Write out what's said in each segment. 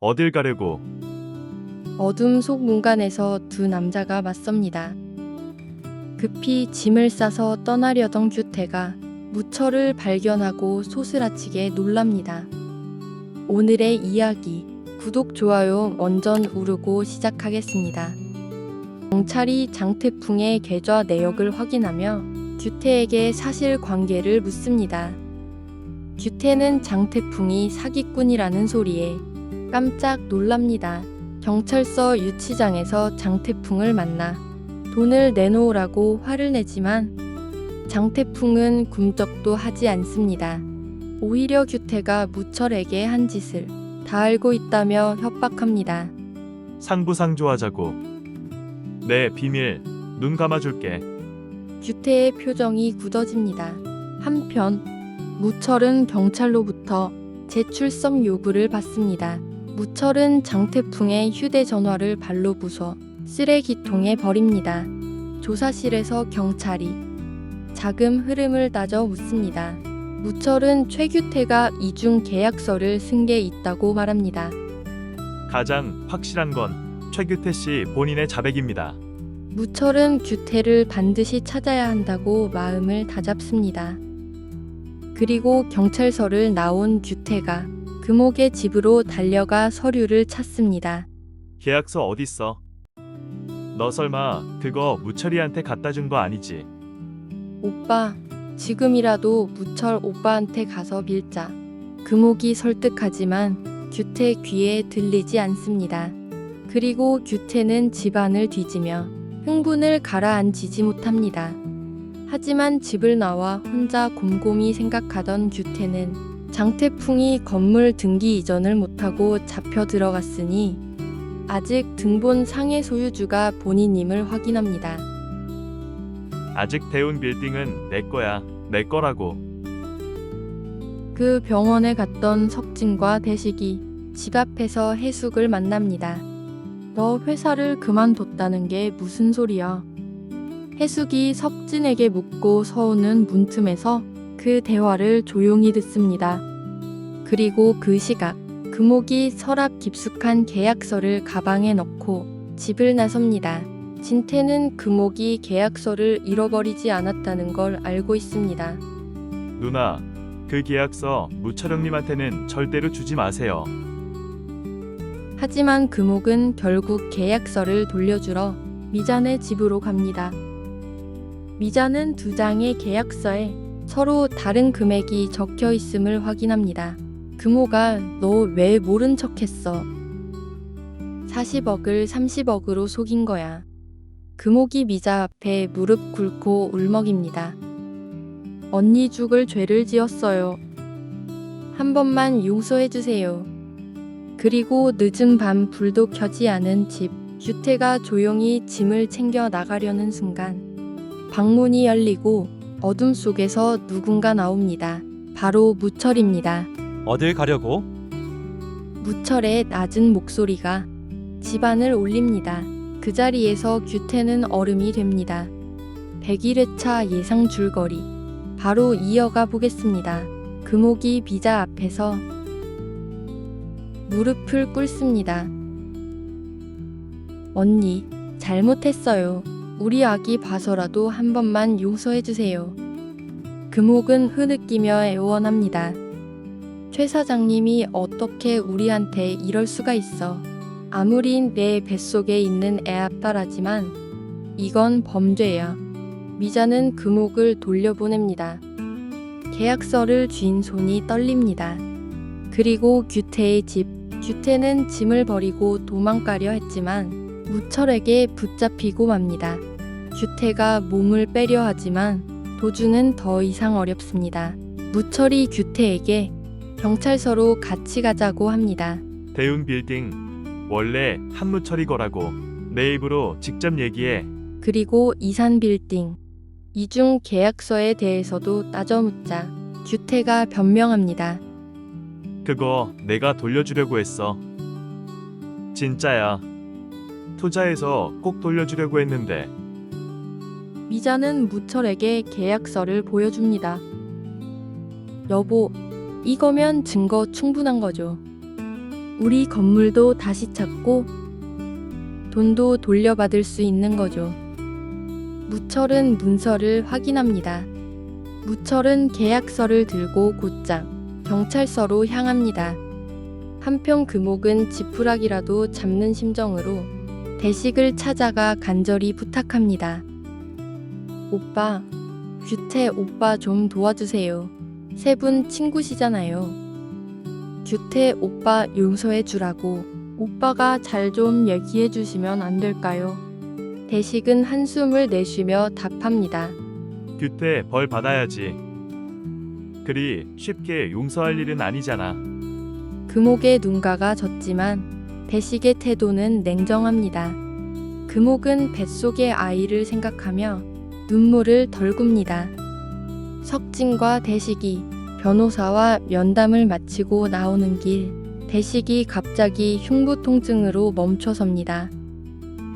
어딜 가려고? 어둠 속 문간에서 두 남자가 맞섭니다. 급히 짐을 싸서 떠나려던 규태가 무철을 발견하고 소스라치게 놀랍니다. 오늘의 이야기, 구독, 좋아요 원전 누르고 시작하겠습니다. 경찰이 장태풍의 계좌 내역을 확인하며 규태에게 사실관계를 묻습니다. 규태는 장태풍이 사기꾼이라는 소리에 깜짝 놀랍니다. 경찰서 유치장에서 장태풍을 만나 돈을 내놓으라고 화를 내지만 장태풍은 굼떡도 하지 않습니다. 오히려 규태가 무철에게 한 짓을 다 알고 있다며 협박합니다. 상부상조하자고. 내 비밀, 눈 감아줄게. 규태의 표정이 굳어집니다. 한편 무철은 경찰로부터 재출석 요구를 받습니다. 무철은 장태풍의 휴대전화를 발로 부숴 쓰레기통에 버립니다. 조사실에서 경찰이 자금 흐름을 따져 묻습니다. 무철은 최규태가 이중 계약서를 쓴 게 있다고 말합니다. 가장 확실한 건 최규태 씨 본인의 자백입니다. 무철은 규태를 반드시 찾아야 한다고 마음을 다잡습니다. 그리고 경찰서를 나온 규태가 금옥의 집으로 달려가 서류를 찾습니다. 계약서 어딨어? 너 설마 그거 무철이한테 갖다 준 거 아니지? 오빠, 지금이라도 무철 오빠한테 가서 빌자. 금옥이 설득하지만 규태 귀에 들리지 않습니다. 그리고 규태는 집안을 뒤지며 흥분을 가라앉히지 못합니다. 하지만 집을 나와 혼자 곰곰이 생각하던 규태는 장태풍이 건물 등기 이전을 못하고 잡혀 들어갔으니 아직 등본 상해 소유주가 본인임을 확인합니다. 아직 대운 빌딩은 내 거야. 내 거라고. 그 병원에 갔던 석진과 대식이 집 앞에서 해숙을 만납니다. 너 회사를 그만뒀다는 게 무슨 소리야? 해숙이 석진에게 묻고 서우는 문틈에서 그 대화를 조용히 듣습니다. 그리고 그 시각 금옥이 서랍 깊숙한 계약서를 가방에 넣고 집을 나섭니다. 진태는 금옥이 계약서를 잃어버리지 않았다는 걸 알고 있습니다. 누나, 그 계약서 무철 형님한테는 절대로 주지 마세요. 하지만 금옥은 결국 계약서를 돌려주러 미잔의 집으로 갑니다. 미잔은 두 장의 계약서에 서로 다른 금액이 적혀 있음을 확인합니다. 금옥아, 너 왜 모른 척했어? 40억을 30억으로 속인 거야. 금옥이 미자 앞에 무릎 꿇고 울먹입니다. 언니 죽을 죄를 지었어요. 한 번만 용서해주세요. 그리고 늦은 밤 불도 켜지 않은 집, 규태가 조용히 짐을 챙겨 나가려는 순간 방문이 열리고 어둠 속에서 누군가 나옵니다. 바로 무철입니다. 어딜 가려고? 무철의 낮은 목소리가 집안을 울립니다. 그 자리에서 규태는 얼음이 됩니다. 101회차 예상 줄거리 바로 이어가 보겠습니다. 금옥이 비자 앞에서 무릎을 꿇습니다. 언니, 잘못했어요. 우리 아기 봐서라도 한 번만 용서해주세요. 금옥은 흐느끼며 애원합니다. 최 사장님이 어떻게 우리한테 이럴 수가 있어. 아무리 내 뱃속에 있는 애아빠라지만 이건 범죄야. 미자는 금옥을 돌려보냅니다. 계약서를 쥔 손이 떨립니다. 그리고 규태의 집, 규태는 짐을 버리고 도망가려 했지만 무철에게 붙잡히고 맙니다. 규태가 몸을 빼려 하지만 도주는 더 이상 어렵습니다. 무철이 규태에게 경찰서로 같이 가자고 합니다. 대운 빌딩 원래 한무철이 거라고. 내 입으로 직접 얘기해. 그리고 이산 빌딩, 이중 계약서에 대해서도 따져 묻자 규태가 변명합니다. 그거 내가 돌려주려고 했어. 진짜야. 투자해서 꼭 돌려주려고 했는데. 미자는 무철에게 계약서를 보여줍니다. 여보, 이거면 증거 충분한 거죠. 우리 건물도 다시 찾고 돈도 돌려받을 수 있는 거죠. 무철은 문서를 확인합니다. 무철은 계약서를 들고 곧장 경찰서로 향합니다. 한편 금옥은 지푸라기라도 잡는 심정으로 대식을 찾아가 간절히 부탁합니다. 오빠, 규태 오빠 좀 도와주세요. 세 분 친구시잖아요. 규태 오빠 용서해 주라고 오빠가 잘 좀 얘기해 주시면 안 될까요? 대식은 한숨을 내쉬며 답합니다. 규태 벌 받아야지. 그리 쉽게 용서할 일은 아니잖아. 금옥의 눈가가 졌지만 대식의 태도는 냉정합니다. 금옥은 뱃속의 아이를 생각하며 눈물을 덜굽니다. 석진과 대식이 변호사와 면담을 마치고 나오는 길, 대식이 갑자기 흉부 통증으로 멈춰섭니다.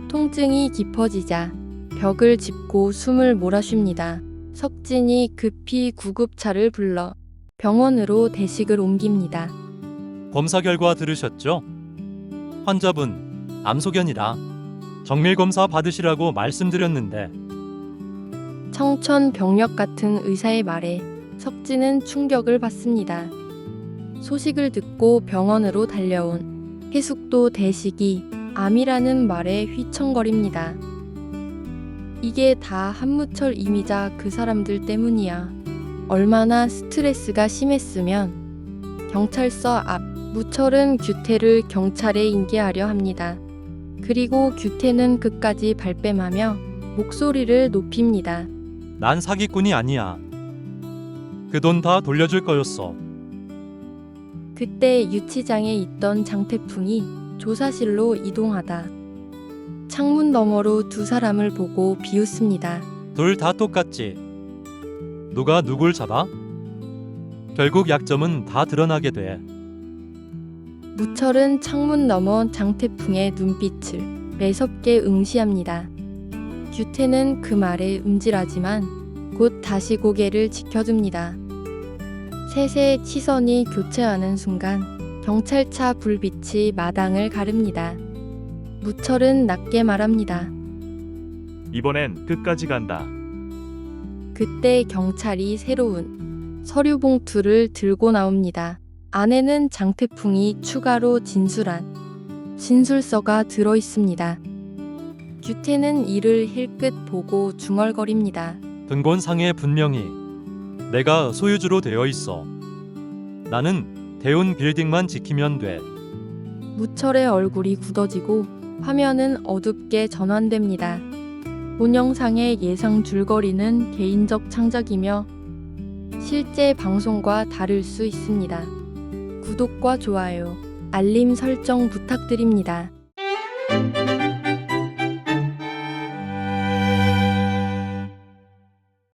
통증이 깊어지자 벽을 짚고 숨을 몰아쉽니다. 석진이 급히 구급차를 불러 병원으로 대식을 옮깁니다. 검사 결과 들으셨죠? 환자분 암소견이라 정밀 검사 받으시라고 말씀드렸는데 청천벽력 같은 의사의 말에 석진은 충격을 받습니다. 소식을 듣고 병원으로 달려온 해숙도 대식이 암이라는 말에 휘청거립니다. 이게 다 한무철 이미자 그 사람들 때문이야. 얼마나 스트레스가 심했으면. 경찰서 앞, 무철은 규태를 경찰에 인계하려 합니다. 그리고 규태는 끝까지 발뺌하며 목소리를 높입니다. 난 사기꾼이 아니야. 그 돈 다 돌려줄 거였어. 그때 유치장에 있던 장태풍이 조사실로 이동하다 창문 너머로 두 사람을 보고 비웃습니다. 둘 다 똑같지. 누가 누굴 잡아? 결국 약점은 다 드러나게 돼. 무철은 창문 너머 장태풍의 눈빛을 매섭게 응시합니다. 규태는 그 말에 움찔하지만 곧 다시 고개를 지켜듭니다. 셋의 시선이 교체하는 순간 경찰차 불빛이 마당을 가릅니다. 무철은 낮게 말합니다. 이번엔 끝까지 간다. 그때 경찰이 새로운 서류 봉투를 들고 나옵니다. 안에는 장태풍이 추가로 진술한 진술서가 들어 있습니다. 규태는 이를 힐끗 보고 중얼거립니다. 등본상에 분명히 내가 소유주로 되어 있어. 나는 대운 빌딩만 지키면 돼. 무철의 얼굴이 굳어지고 화면은 어둡게 전환됩니다. 본 영상의 예상 줄거리는 개인적 창작이며 실제 방송과 다를 수 있습니다. 구독과 좋아요, 알림 설정 부탁드립니다.